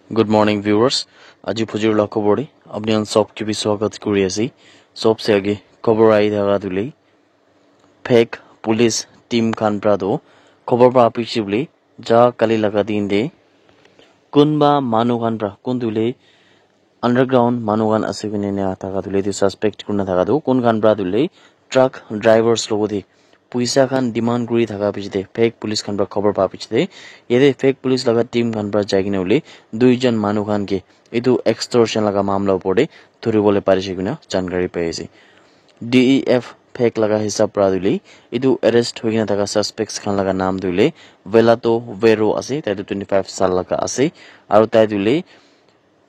Good morning viewers. আজি ফুজিৰ লক্ষ্যবৰি আপনি সব কি স্বাগত কৰি আছি সবসে আগে খবৰ আই থাকা তুলি ফেক পুলিশ টিম খান প্ৰাদো খবৰ পা পিছিবলি যা কালি লাগা দিন দে কোনবা মানুহ খান প্ৰা কোন তুলি আন্ডারগ্রাউন্ড মানুহ খান আছে কিনে না থাকা তুলি দি সাসপেক্ট কোন থাকা দো কোন খান প্ৰা তুলি ট্ৰাক ড্ৰাইভাৰ্স লগতি পয়সা খান ডিমান্ড কৰি থাকা পিছতে ফেক পুলিশ খান পৰা খবৰ পা পিছতে এদে ফেক পুলিশ লাগা টিম খান পৰা যাইকিনে উলি দুইজন মানুহ খান কে এটো এক্সটৰশন লাগা মামলা পৰে ধৰিবলৈ পাৰিছে কিনা জানকাৰী পাইছে DEF ফেক লাগা হিসাব পৰা দিলি এটো এৰেষ্ট হৈ কিনা থাকা সাসপেক্টস খান লাগা নাম দিলে ভেলাটো ভেৰো আছে তাইটো 25 সাল লাগা আছে আৰু তাই দিলে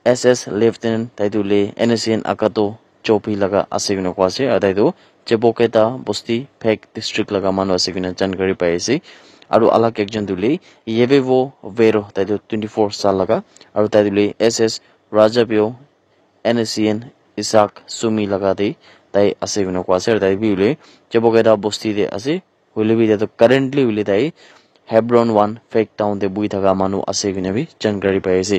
SS লেফটেনেন্ট তাই দিলে NSN আকাতো চৌপি লাগা আছে কিনা কোৱাছে আৰু তাইটো চেবকেটা বস্তি ফেক ডিস্ট্ৰিক্ট লাগা মানুহ আছে কিনা জানকাৰী পাইছে আৰু আলাক একজন দিলে ইয়েভেভো ভেৰো তাইটো 24 সাল লাগা আৰু তাই দিলে SS ৰাজাবিও NSN ইসাক সুমি লাগা দে তাই আছে কিনা কোৱাছে আৰু তাই বিলে চেবকেটা বস্তি দে আছে হইলে বি তাইটো কারেন্টলি হইলে তাই হেব্রন 1 ফেক টাউন দে বুই থাকা মানুহ আছে কিনা বি জানকাৰী পাইছে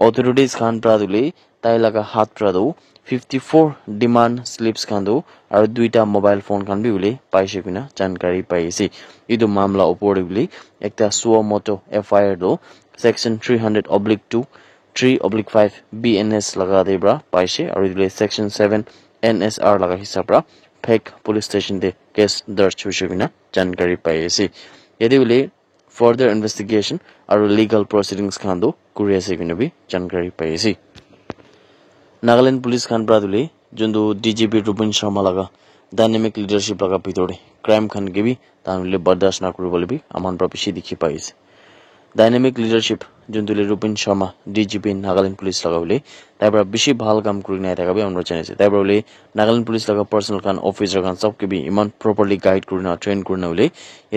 অথৰিটিজ খান প্ৰাদুলি তাই লাগা হাত প্ৰাদু 54 ডিমান্ড স্লিপস খান দো আৰু দুইটা মোবাইল ফোন খান বি উলি পাইছে কিনা জানকাৰী পাইছে ইদু মামলা উপরে উলি একটা সুও মটো FIR দো সেকশন 300/2 3/5 BNS লাগা দেবরা পাইছে আৰু ইদুলে সেকশন 7 NSR লাগা হিসাবৰা ফেক পুলিশ স্টেশন দে কেস দৰ্জ হইছে কিনা জানকাৰী পাইছে এদি উলি further investigation আৰু legal proceedings খান দো কৰি আছে কিনা বি জানকাৰী পাইছে নাগাল্যান্ড পুলিশ খান প্রাদুলি জন্তু DGP রূপেন শর্মা লাগা ডাইনামিক লিডারশিপ লাগা ভিতরে ক্রাইম খান গেবি তাহলে বরদাস্ত না করব বলবি আমান প্রপিসি দেখি পাইছে ডাইনামিক লিডারশিপ জন্তু রূপেন শর্মা DGP নাগাল্যান্ড পুলিশ লাগা বলে তারপর বেশি ভালো কাম করি না থাকবে আমরা জানিছি তারপর বলে নাগাল্যান্ড পুলিশ লাগা পার্সোনাল খান অফিসার খান সবকে বি ইমান প্রপারলি গাইড করি না ট্রেন করি না বলে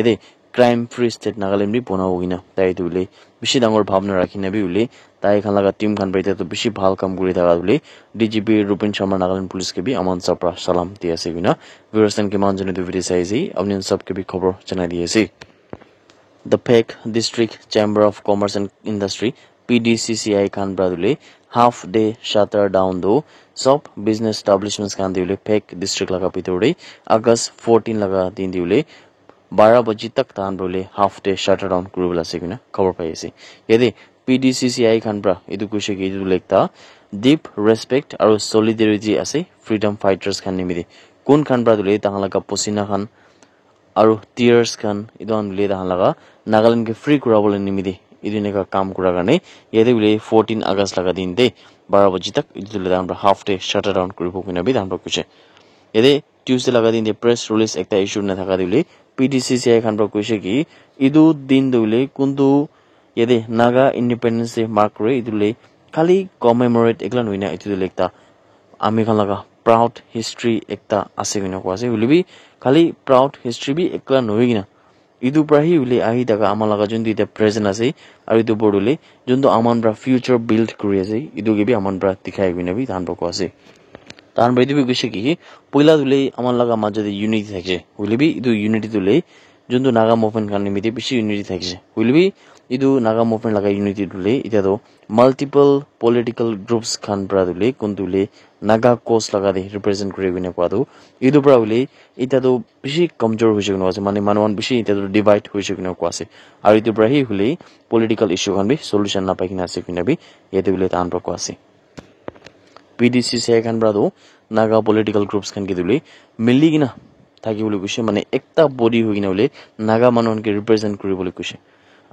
এদে ক্রাইম ফ্রি স্টেট নাগাল্যান্ড বি বনাবো কিনা তাই তুলে বেশি ডাঙর ভাবনা রাখি না বি উলি তাই খান লাগা টিম খান পাইতে তো বেশি ভাল কাম করে থাকা বলে DGP রূপেন শর্মা নাগাল্যান্ড পুলিশ के भी अमन सप्रा सलाम दिया से बिना विरसन के मान जने वीडियो साइजी अपने सब के भी खबर जना दिए से the Phek district chamber of commerce and industry PDCCI खान ब्रादुले हाफ डे शटर डाउन दो सब बिजनेस एस्टैब्लिशमेंट्स खान दिउले फेक डिस्ट्रिक्ट लगा पितोड़े अगस्त 14 लगा दिन दिउले 12 बजे तक तान बोले हाफ डे शटर डाउन कुरुबला से बिना खबर पाइसे यदि PDCCI खान ब्रा इदु कुशे के इदु लेखता deep respect আৰু solidarity আছে freedom fighters খান নিমিদি কোন খান ব্ৰাদুলে তাহা লাগা পসিনা খান আৰু tears খান ইদন লে তাহা লাগা নাগাল্যান্ড কে ফ্ৰি কৰাবলৈ নিমিদি ইদিনেকা কাম কৰা কাৰণে ইয়াতে বলে 14 আগষ্ট লাগা দিন দে 12 बजे तक ইদুলে আমরা হাফ ডে শাটার ডাউন কৰিব কিনা বি আমরা কুছে এদে টিউসডে লাগা দিন দে প্রেস রিলিজ একটা ইস্যু না থাকা দিলে PDCCI খান ব্রা কুছে কি ইদু দিন দিলে কিন্তু এদে নাগা ইন্ডিপেন্ডেন্স ডে মার্ক করে ইদুলে খালি কমেমোরেট একলা নইনা ইতু লেখতা আমি খান লাগা प्राउड हिस्ट्री एकता আছে কিনা কোৱাছে উলিবি খালি प्राउड हिस्ट्री বি একলা নই কিনা ইদু প্ৰাহি উলি আহি দাগা আমাৰ লাগা জুন দিতে প্ৰেজেন্ট আছে আৰু ইদু বড়ুলে জুনটো আমান ব্ৰা ফিউচাৰ বিল্ড কৰি আছে ইদু গেবি আমান ব্ৰা দেখাই কিনা বি তান কোৱাছে তান বাইদি বি কৈছে কি পইলা দুলে আমাৰ লাগা মাজতে ইউনিটি থাকে উলিবি ইদু ইউনিটি দুলে জুনটো নাগা মুভমেন্ট কান নিমিতে বেছি ইউনিটি থাকে উলিবি ইদু নাগা মুভমেন্ট লাগা ইউনিটি দুলে ইতা তো মাল্টিপল পলিটিক্যাল গ্রুপস খান প্রা দুলে কোন দুলে নাগা কোস লাগা দে রিপ্রেজেন্ট করে বিনে কোয়াদু ইদু প্রা উলে ইতা তো বেশি কমজোর হইছে কোন আছে মানে মানুন বেশি ইতা তো ডিভাইড হইছে কোন কোয়াছে আর ইদু প্রা হি হলে পলিটিক্যাল ইস্যু খান বি সলিউশন না পাই কিনা আছে কিনা বি ইতে উলে তান প্রা কোয়াছে PDCCI খান প্রা দো নাগা পলিটিক্যাল গ্রুপস খান কি দুলে মিলি কিনা থাকি বলে কইছে মানে একটা বডি হই কিনা বলে নাগা মানুনকে রিপ্রেজেন্ট করে বলে কইছে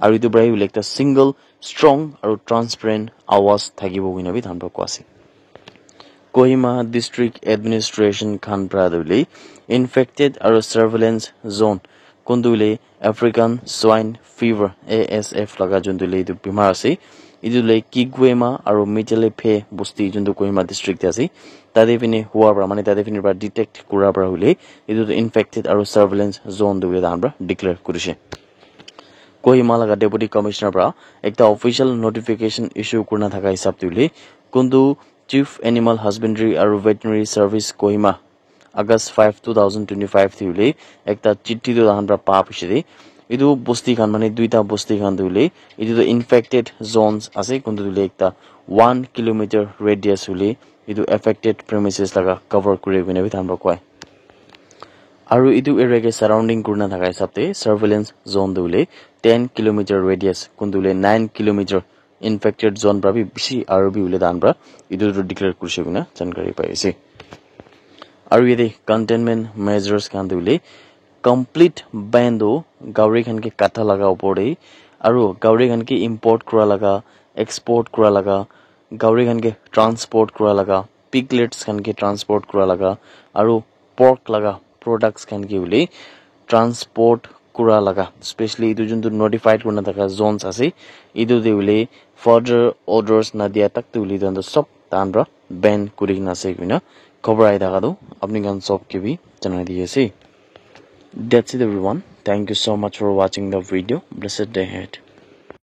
আৰু ইটো ব্ৰাই বলে একটা সিঙ্গল স্ট্ৰং আৰু ট্ৰান্সপাৰেন্ট আওয়াজ থাকিব কিনা বি তান প্ৰা কোয়াছে কোহিমা ডিস্ট্ৰিক্ট এডমিনিস্ট্ৰেশন খান প্ৰাদুলি ইনফেক্টেড আৰু সাৰ্ভেলেন্স জোন কোনদুলে আফ্ৰিকান সোয়াইন ফিভাৰ ASF লাগা জুনদুলে ইটো বিমাৰ আছে ইদুলে কিগুয়েমা আৰু মিটেলে ফে বস্তি জুনদু কোহিমা ডিস্ট্ৰিক্ট আছে তাদে পিনে হুয়া পৰা মানে তাদে পিনে পৰা ডিটেক্ট কৰা পৰা হলে ইটো ইনফেক্টেড আৰু সাৰ্ভেলেন্স জোন দুলে তানৰা ডিক্লেয়াৰ কৰিছে কোহিমা লাগা ডেপুটি কমিশনাৰ পৰা একটা অফিশিয়াল নোটিফিকেশন ইস্যু কৰনা থাকা হিসাব তুলে কিন্তু চিফ এনিমাল হাজবেন্ডাৰি আৰু ভেটেৰিনাৰি সাৰ্ভিস কোহিমা আগস্ট 5 2025 তুলে একটা চিঠি তো তাহান পৰা পা পিছে idu bosti khan mane duita bosti khan dule idu the infected zones ase kuntu dule ekta 1 kilometer radius hule idu affected premises laga cover kure bine bi thamra koi aru idu area ke surrounding kurna thakai sabte surveillance zone dule 10 kilometer radius kuntu dule 9 kilometer infected zone pra bi bishi aru bi ule dan pra idu declare kurse bina jankari pai ase aru yede containment measures khan dule complete ban do gauri khan ke kata laga upor de aru gauri khan ke import kura laga export kura laga gauri khan ke transport kura laga piglets khan ke transport kura laga aru pork laga products khan ke ule transport kura laga especially idu juntu notified kurna thaka zones ase idu de ule further orders na dia tak tu ule dan sob tanra ban kuri na ase kina khobor ai daga do apni gan sob ke bi janai diye ase. That's it everyone. Thank you so much for watching the video. Blessed day ahead.